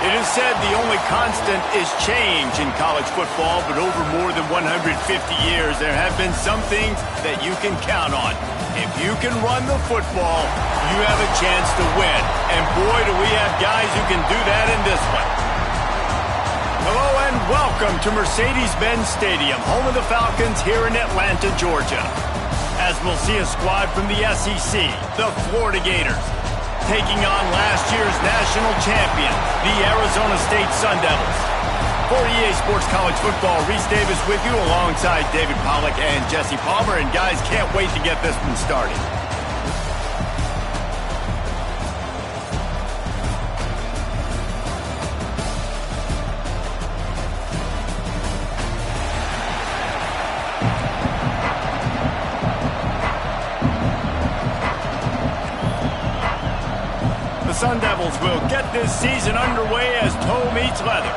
It is said the only constant is change in college football, but over more than 150 years, there have been some things that you can count on. If you can run the football, you have a chance to win. And boy, do we have guys who can do that in this one. Hello and welcome to Mercedes-Benz Stadium, home of the Falcons here in Atlanta, Georgia. As we'll see a squad from the SEC, the Florida Gators, taking on last year's national champion, the Arizona State Sun Devils. For EA Sports College Football, Reese Davis with you alongside David Pollack and Jesse Palmer. And guys, can't wait to get this one started. The Sun Devils will get this season underway as toe meets leather.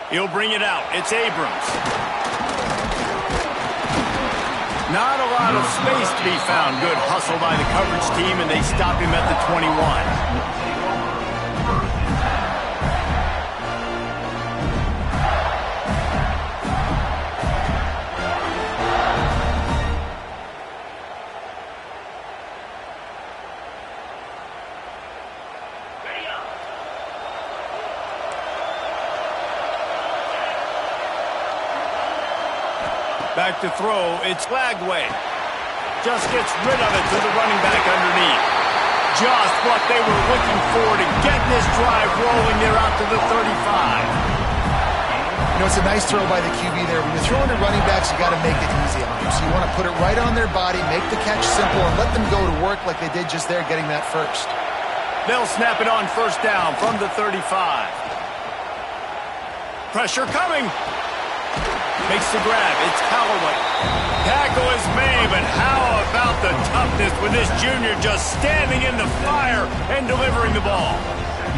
He'll bring it out. It's Abrams. Not a lot of space to be found. Good hustle by the coverage team, and they stop him at the 21. Back to throw, it's Lagway. Just gets rid of it to the running back underneath. Just what they were looking for to get this drive rolling there out to the 35. You know, it's a nice throw by the QB there. When you're throwing to running backs, you got to make it easy on them. So you want to put it right on their body, make the catch simple, and let them go to work like they did just there, getting that first. They'll snap it on first down from the 35. Pressure coming. Makes the grab. It's Callaway. Tackle is made, but how about the toughness with this junior just standing in the fire and delivering the ball?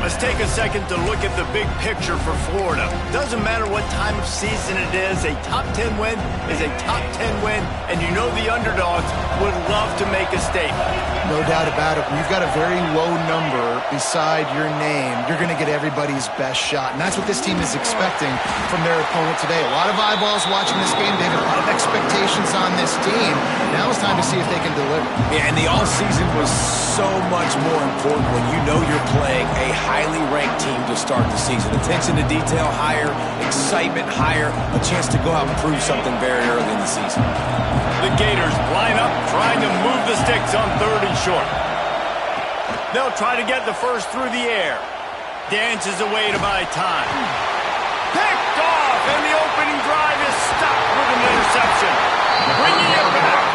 Let's take a second to look at the big picture for Florida. Doesn't matter what time of season it is, a top 10 win is a top 10 win, and you know the underdogs would love to make a statement. No doubt about it. When you've got a very low number beside your name, you're going to get everybody's best shot, and that's what this team is expecting from their opponent today. A lot of eyeballs watching this game. They have a lot of expectations on this team. Now it's time to see if they can deliver. Yeah, and the offseason was so much more important when you know you're playing a highly ranked team to start the season. Attention to detail higher, excitement higher, a chance to go out and prove something very early in the season. The Gators line up, trying to move the sticks on 3rd and short. They'll try to get the first through the air. Dances away to buy time. Picked off, and the opening drive is stopped with an interception. Bringing it back.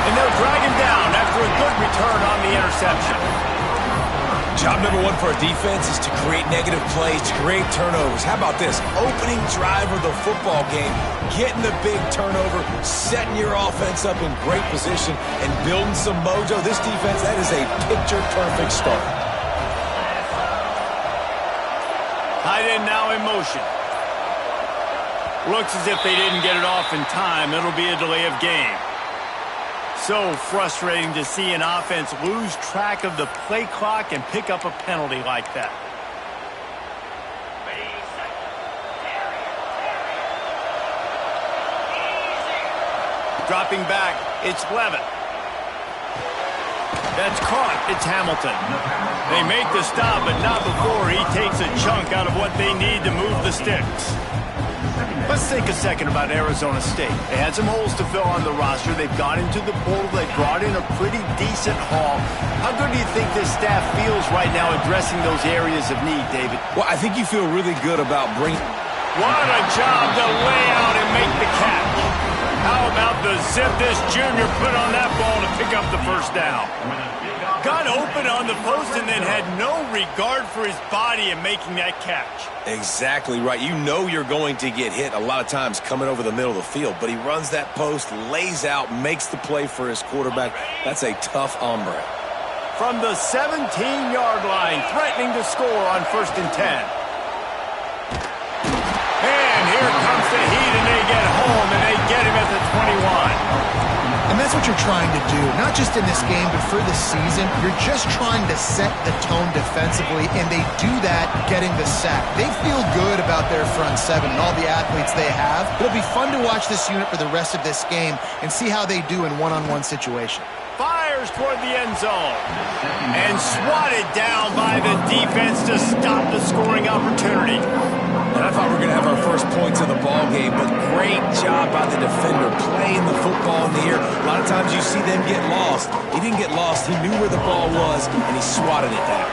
And they'll drag him down after a good return on the interception. Job number one for a defense is to create negative plays, to create turnovers. How about this? Opening drive of the football game, getting the big turnover, setting your offense up in great position, and building some mojo. This defense, that is a picture-perfect start. Tight end now in motion. Looks as if they didn't get it off in time. It'll be a delay of game. So frustrating to see an offense lose track of the play clock and pick up a penalty like that. Dropping back, it's Levitt. That's caught, it's Hamilton. They make the stop, but not before he takes a chunk out of what they need to move the sticks. Let's think a second about Arizona State. They had some holes to fill on the roster. They've gone into the portal. They brought in a pretty decent haul. How good do you think this staff feels right now addressing those areas of need, David? Well, I think you feel really good about bringing... What a job to lay out and make the catch. How about the zip this junior put on that ball to pick up the first down? Got open on the post and then had no regard for his body in making that catch. Exactly right. You know you're going to get hit a lot of times coming over the middle of the field, but he runs that post, lays out, makes the play for his quarterback. That's a tough hombre. From the 17-yard line, threatening to score on 1st and 10. And here comes the heat, and they get home, and they get him at the 21. And that's what you're trying to do, not just in this game, but for the season. You're just trying to set the tone defensively, and they do that getting the sack. They feel good about their front seven and all the athletes they have. It'll be fun to watch this unit for the rest of this game and see how they do in one-on-one situation. Fires toward the end zone and swatted down by the defense to stop the scoring opportunity. And I thought we were going to have our first points of the ball game, but great job by the defender playing the football in the air. A lot of times you see them get lost. He didn't get lost. He knew where the ball was, and he swatted it down.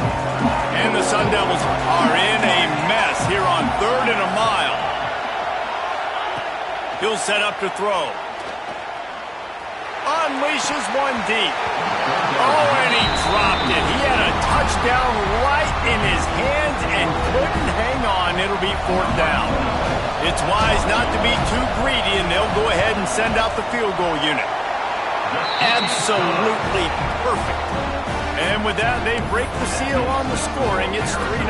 And the Sun Devils are in a mess here on 3rd and a mile. He'll set up to throw. Unleashes one deep. Oh, and he dropped it. He had a touchdown right in his hands and couldn't hang on. It'll be 4th down. It's wise not to be too greedy, and they'll go ahead and send out the field goal unit. Absolutely perfect. And with that, they break the seal on the scoring. It's 3-0.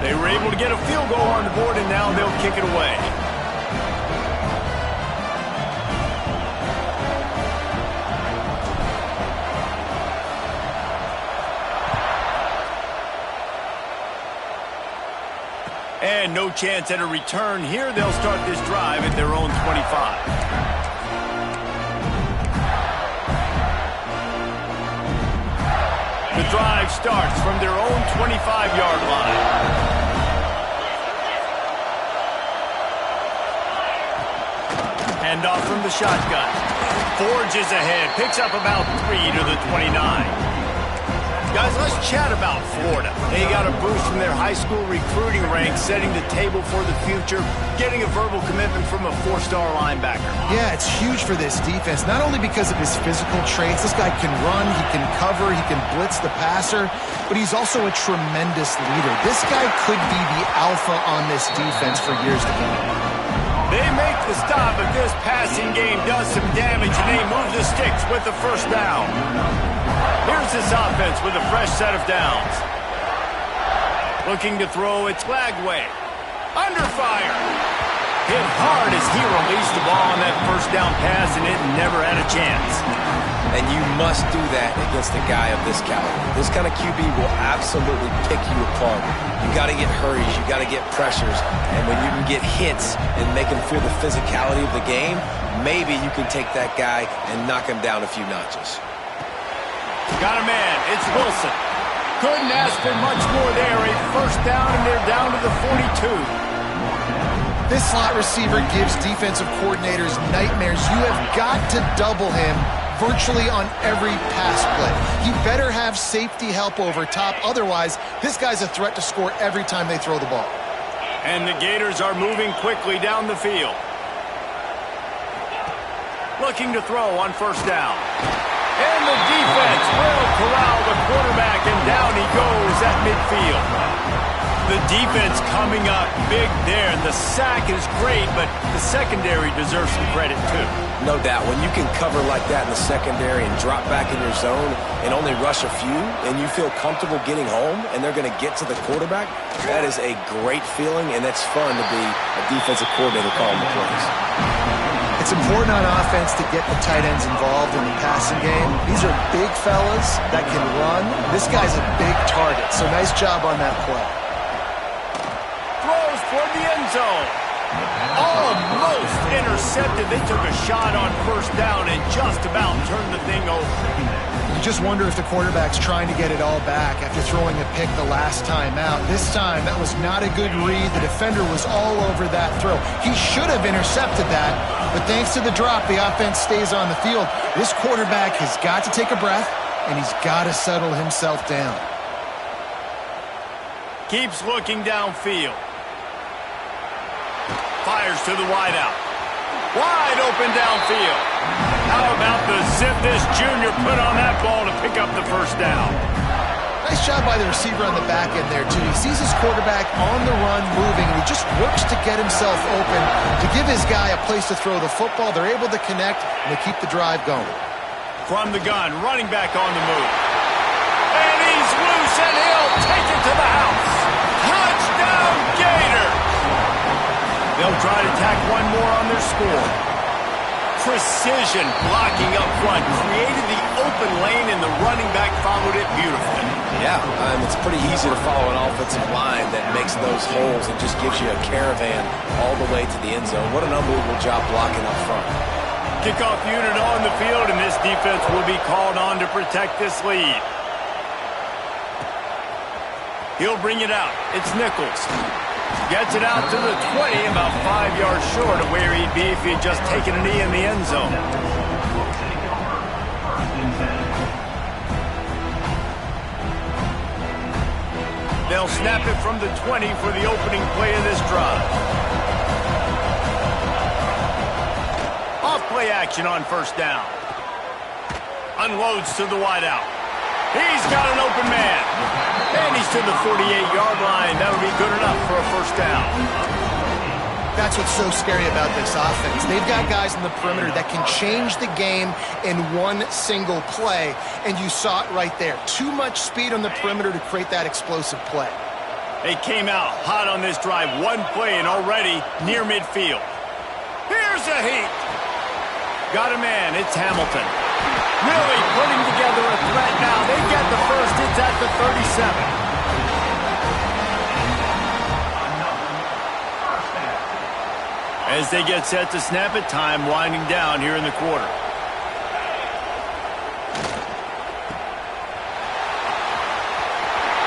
They were able to get a field goal on the board, and now they'll kick it away. And no chance at a return here. They'll start this drive at their own 25. The drive starts from their own 25-yard line. Hand off from the shotgun. Forges ahead. Picks up about 3 to the 29. Guys, let's chat about Florida. They got a boost from their high school recruiting ranks, setting the table for the future, getting a verbal commitment from a 4-star linebacker. Yeah, it's huge for this defense, not only because of his physical traits. This guy can run, he can cover, he can blitz the passer, but he's also a tremendous leader. This guy could be the alpha on this defense for years to come. They make the stop, but this passing game does some damage, and they move the sticks with the 1st down. Here's this offense with a fresh set of downs. Looking to throw, it's Lagway. Under fire. Hit hard as he released the ball on that 1st down pass, and it never had a chance. And you must do that against a guy of this caliber. This kind of QB will absolutely pick you apart. You got to get hurries, you got to get pressures, and when you can get hits and make him feel the physicality of the game, maybe you can take that guy and knock him down a few notches. Got a man. It's Wilson. Couldn't ask for much more there. A 1st down, and they're down to the 42. This slot receiver gives defensive coordinators nightmares. You have got to double him virtually on every pass play. He better have safety help over top. Otherwise, this guy's a threat to score every time they throw the ball. And the Gators are moving quickly down the field. Looking to throw on 1st down. And the defense will corral the quarterback, and down he goes at midfield. The defense coming up big there, and the sack is great, but the secondary deserves some credit too. No doubt. When you can cover like that in the secondary and drop back in your zone and only rush a few, and you feel comfortable getting home, and they're going to get to the quarterback, that is a great feeling, and it's fun to be a defensive coordinator calling the plays. It's important on offense to get the tight ends involved in the passing game. These are big fellas that can run. This guy's a big target, so nice job on that play. Throws for the end zone. Almost intercepted. They took a shot on 1st down and just about turned the thing over. You just wonder if the quarterback's trying to get it all back after throwing a pick the last time out. This time, that was not a good read. The defender was all over that throw. He should have intercepted that, but thanks to the drop, the offense stays on the field. This quarterback has got to take a breath, and he's got to settle himself down. Keeps looking downfield. Fires to the wideout. Wide open downfield. How about the zip this junior put on that ball to pick up the 1st down? Nice job by the receiver on the back end there, too. He sees his quarterback on the run moving, and he just works to get himself open to give his guy a place to throw the football. They're able to connect, and they keep the drive going. From the gun, running back on the move. And he's loose, and he'll take it to the house. Touchdown, Gators! They'll try to tack one more on their score. precision blocking up front, created the open lane, and the running back followed it beautifully. Yeah, it's pretty easy to follow an offensive line that makes those holes and just gives you a caravan all the way to the end zone. What an unbelievable job blocking up front. Kickoff unit on the field, and this defense will be called on to protect this lead. He'll bring it out. It's Nichols. Gets it out to the 20, about 5 yards short of where he'd be if he'd just taken a knee in the end zone. They'll snap it from the 20 for the opening play of this drive. Off-play action on first down. Unloads to the wideout. He's got an open man. And he's to the 48-yard line. That'll be good enough for a first down. That's what's so scary about this offense. They've got guys in the perimeter that can change the game in one single play, and you saw it right there. Too much speed on the perimeter to create that explosive play. They came out hot on this drive. One play and already near midfield. Here's a heat. Got a man. It's Hamilton. Really putting together a threat now. They get the first. It's at the 37. As they get set to snap it, time winding down here in the quarter.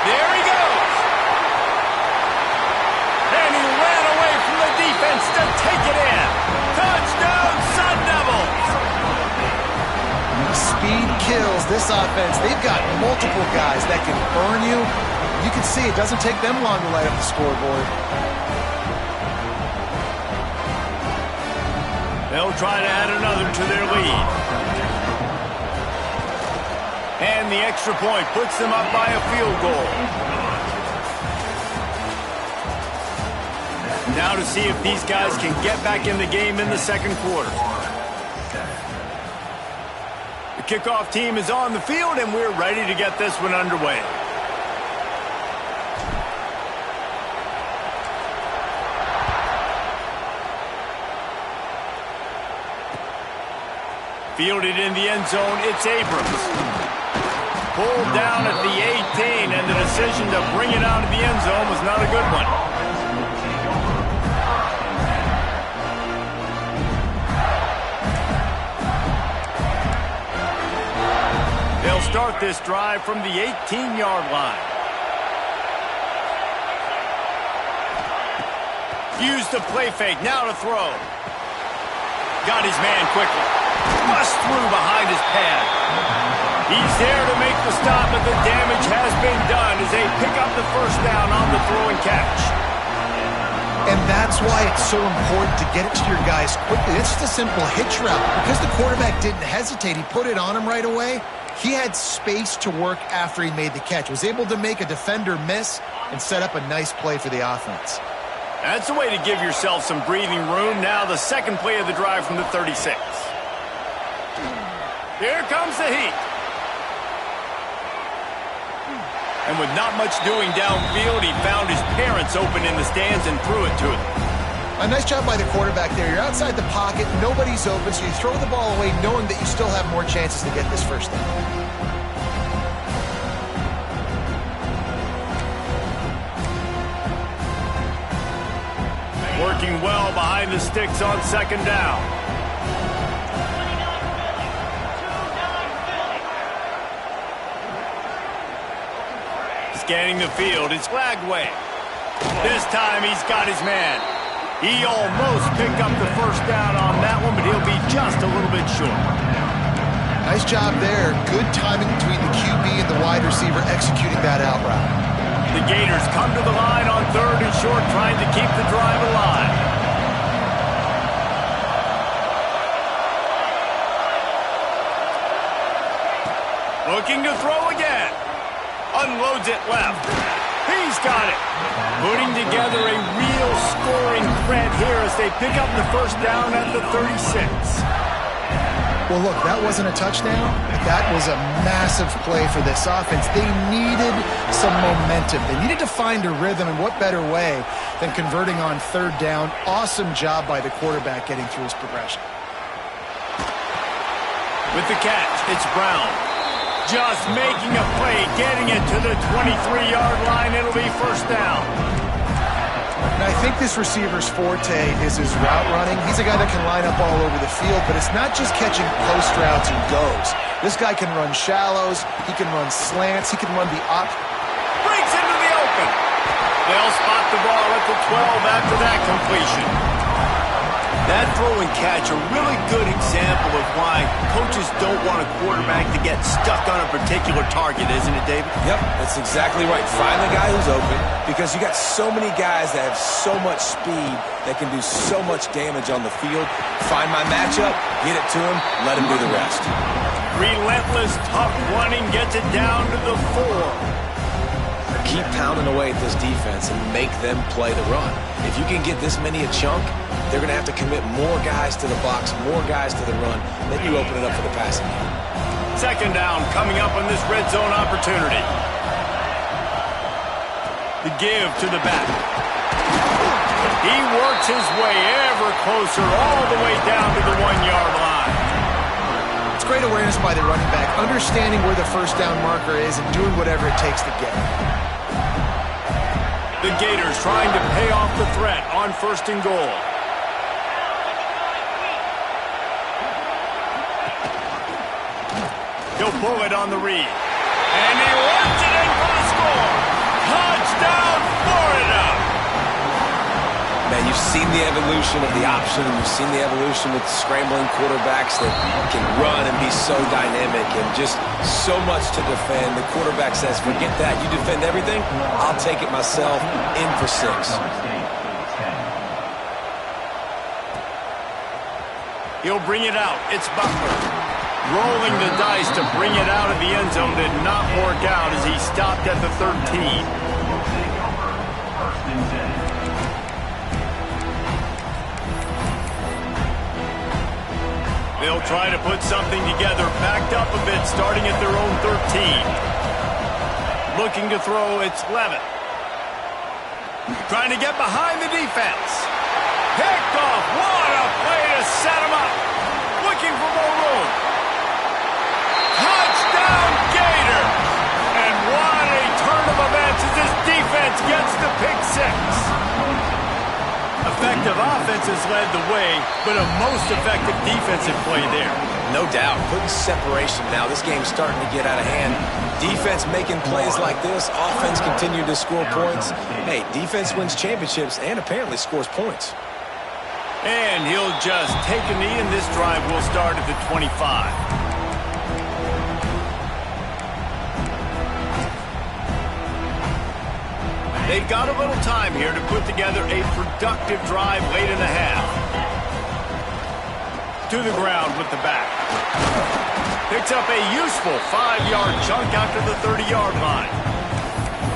There he goes. And he ran away from the defense to take it in. Touchdown, Sun Devils. Speed kills this offense. They've got multiple guys that can burn you. You can see it doesn't take them long to light up the scoreboard. They'll try to add another to their lead. And the extra point puts them up by a field goal. Now to see if these guys can get back in the game in the second quarter. The kickoff team is on the field, and we're ready to get this one underway. Fielded in the end zone, it's Abrams. Pulled down at the 18, and the decision to bring it out of the end zone was not a good one. They'll start this drive from the 18-yard line. Use the play fake, now to throw. Got his man quickly. Bust through behind his pad. He's there to make the stop, but the damage has been done as they pick up the first down on the throw and catch. And that's why it's so important to get it to your guys quickly. It's just a simple hitch route. Because the quarterback didn't hesitate, he put it on him right away. He had space to work after he made the catch. Was able to make a defender miss and set up a nice play for the offense. That's a way to give yourself some breathing room. Now the second play of the drive from the 36. Here comes the heat. And with not much doing downfield, he found his parents open in the stands and threw it to them. A nice job by the quarterback there. You're outside the pocket, nobody's open, so you throw the ball away knowing that you still have more chances to get this first down. Working well behind the sticks on second down. Scanning the field, it's Lagway. This time he's got his man. He almost picked up the first down on that one, but he'll be just a little bit short. Nice job there. Good timing between the QB and the wide receiver executing that out route. The Gators come to the line on third and short, trying to keep the drive alive. Looking to throw again. Unloads it left. He's got it. Putting together a real scoring threat here as they pick up the first down at the 36. Well, look, that wasn't a touchdown, but that was a massive play for this offense. They needed some momentum. They needed to find a rhythm, and what better way than converting on third down. Awesome job by the quarterback getting through his progression. With the catch, it's Brown. Just making a play, getting it to the 23-yard line. It'll be first down. And I think this receiver's forte is his route running. He's a guy that can line up all over the field, but it's not just catching post routes and goes. This guy can run shallows, he can run slants, he can run the up. Breaks into the open. They'll spot the ball at the 12 after that completion. That throw and catch, a really good example of why coaches don't want a quarterback to get stuck on a particular target, isn't it, David? Yep, that's exactly right. Find the guy who's open, because you got so many guys that have so much speed that can do so much damage on the field. Find my matchup, get it to him, let him do the rest. Relentless, tough running, gets it down to the 4. Keep pounding away at this defense and make them play the run. If you can get this many a chunk, they're going to have to commit more guys to the box, more guys to the run. Then you open it up for the passing game. Second down coming up on this red zone opportunity. The give to the back. He works his way ever closer all the way down to the 1-yard line. It's great awareness by the running back, understanding where the first down marker is and doing whatever it takes to get it. The Gators trying to pay off the threat on first and goal. He'll pull it on the read. And he runs it in for the score. Touchdown, Florida! Man, you've seen the evolution of the option. You've seen the evolution with scrambling quarterbacks that can run and be so dynamic and just so much to defend. The quarterback says, forget that. You defend everything, I'll take it myself. In for 6. He'll bring it out. It's Butler. Rolling the dice to bring it out of the end zone did not work out as he stopped at the 13. They'll try to put something together, backed up a bit, starting at their own 13. Looking to throw, it's Levitt. Trying to get behind the defense. Picked off. What a play to set him up. Looking for more room. Touchdown, Gator! And what a turn of events as this defense gets the pick 6. Effective offense has led the way, but a most effective defensive play there. No doubt. Putting separation now. This game's starting to get out of hand. Defense making plays like this. Offense continued to score points. Hey, defense wins championships and apparently scores points. And he'll just take a knee, and this drive will start at the 25. They've got a little time here to put together a productive drive late in the half. To the ground with the back. Picks up a useful 5-yard chunk after the 30-yard line.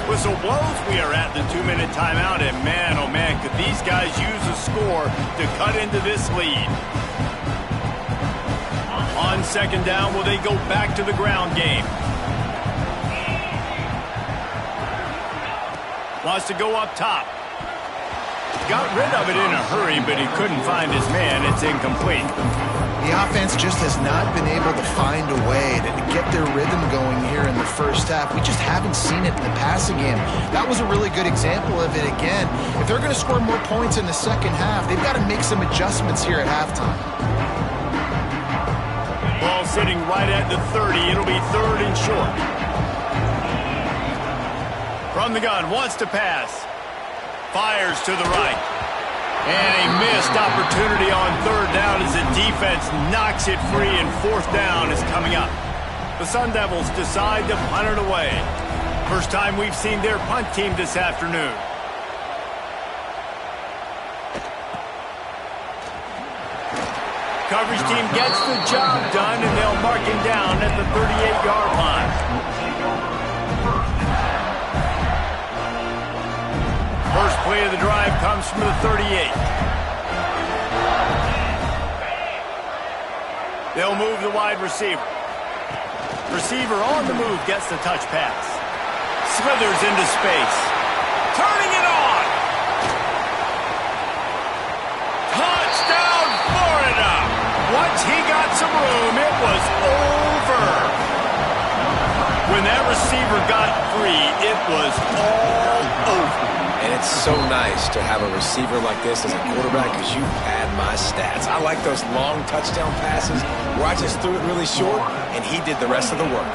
Whistle blows, we are at the 2-minute timeout, and man, oh man, could these guys use a score to cut into this lead. On second down, will they go back to the ground game? Wants to go up top. Got rid of it in a hurry, but he couldn't find his man. It's incomplete. The offense just has not been able to find a way to get their rhythm going here in the first half. We just haven't seen it in the passing game. That was a really good example of it again. If they're going to score more points in the second half, they've got to make some adjustments here at halftime. Ball sitting right at the 30. It'll be third and short. From the gun, wants to pass. Fires to the right. And a missed opportunity on third down as the defense knocks it free, and fourth down is coming up. The Sun Devils decide to punt it away. First time we've seen their punt team this afternoon. Coverage team gets the job done, and they'll mark him down at the 38-yard line. First play of the drive comes from the 38. They'll move the wide receiver. Receiver on the move gets the touch pass. Slithers into space. Turning it on. Touchdown, Florida. Once he got some room, it was that receiver got free, it was all over. And it's so nice to have a receiver like this as a quarterback because you pad my stats. I like those long touchdown passes where I just threw it really short and he did the rest of the work.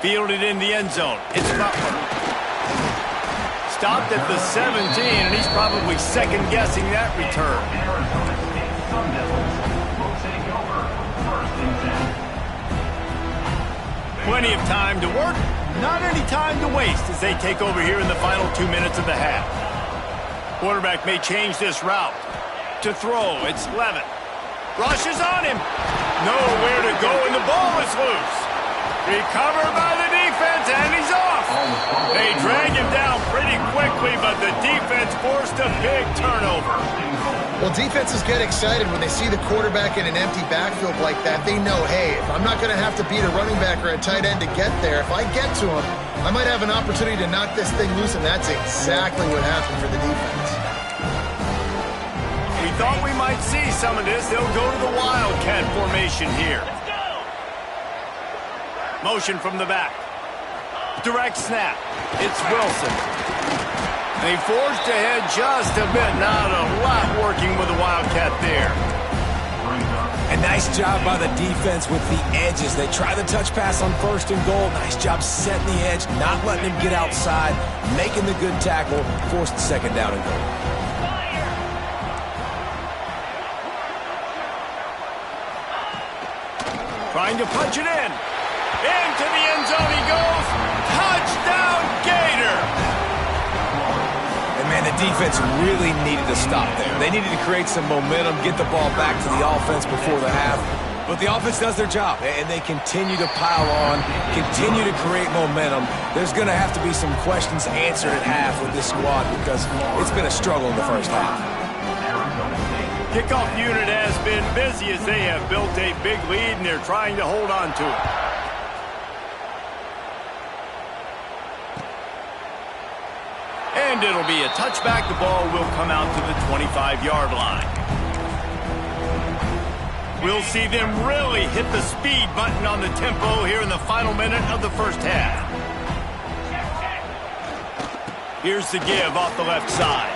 Fielded in the end zone. It's Butler. Stopped at the 17, and he's probably second-guessing that return. Plenty of time to work, not any time to waste as they take over here in the final 2 minutes of the half. Quarterback may change this route. To throw, it's Levitt. Rushes on him. Nowhere to go, and the ball is loose. Recovered by the defense, and he's off. They drag him down pretty quickly, but the defense forced a big turnover. Well, defenses get excited when they see the quarterback in an empty backfield like that. They know, hey, if I'm not going to have to beat a running back or a tight end to get there, if I get to him, I might have an opportunity to knock this thing loose, and that's exactly what happened for the defense. We thought we might see some of this. They'll go to the Wildcat formation here. Motion from the back. Direct snap. It's Wilson. They forged ahead just a bit. Not a lot working with the Wildcat there. A nice job by the defense with the edges. They try the touch pass on 1st and goal. Nice job setting the edge, not letting him get outside, making the good tackle, forced the 2nd down and goal. Trying to punch it in. Into the end zone he goes. Touchdown, Gator! And, man, the defense really needed to stop there. They needed to create some momentum, get the ball back to the offense before the half. But the offense does their job, and they continue to pile on, continue to create momentum. There's going to have to be some questions answered at half with this squad because it's been a struggle in the first half. Kickoff unit has been busy as they have built a big lead, and they're trying to hold on to it. And it'll be a touchback. The ball will come out to the 25-yard line. We'll see them really hit the speed button on the tempo here in the final minute of the first half. Here's the give off the left side.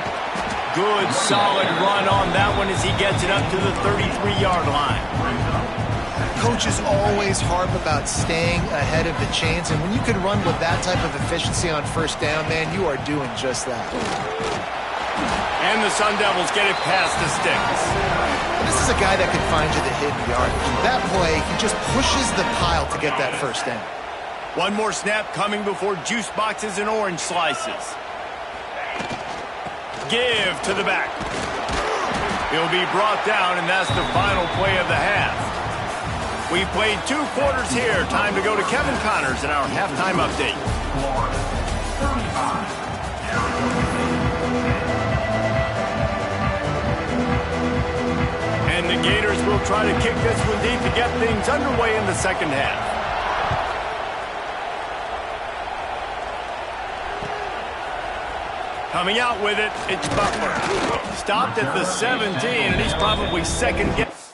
Good, solid run on that one as he gets it up to the 33-yard line. Coaches always harp about staying ahead of the chains, and when you can run with that type of efficiency on 1st down, man, you are doing just that. And the Sun Devils get it past the sticks. This is a guy that can find you the hidden yardage. That play, he just pushes the pile to get that 1st down. One more snap coming before juice boxes and orange slices. Give to the back. He'll be brought down, and that's the final play of the half. We've played 2 quarters here. Time to go to Kevin Connors in our halftime update. And the Gators will try to kick this one deep to get things underway in the 2nd half. Coming out with it, it's Butler. Stopped at the 17, and he's probably second guessing.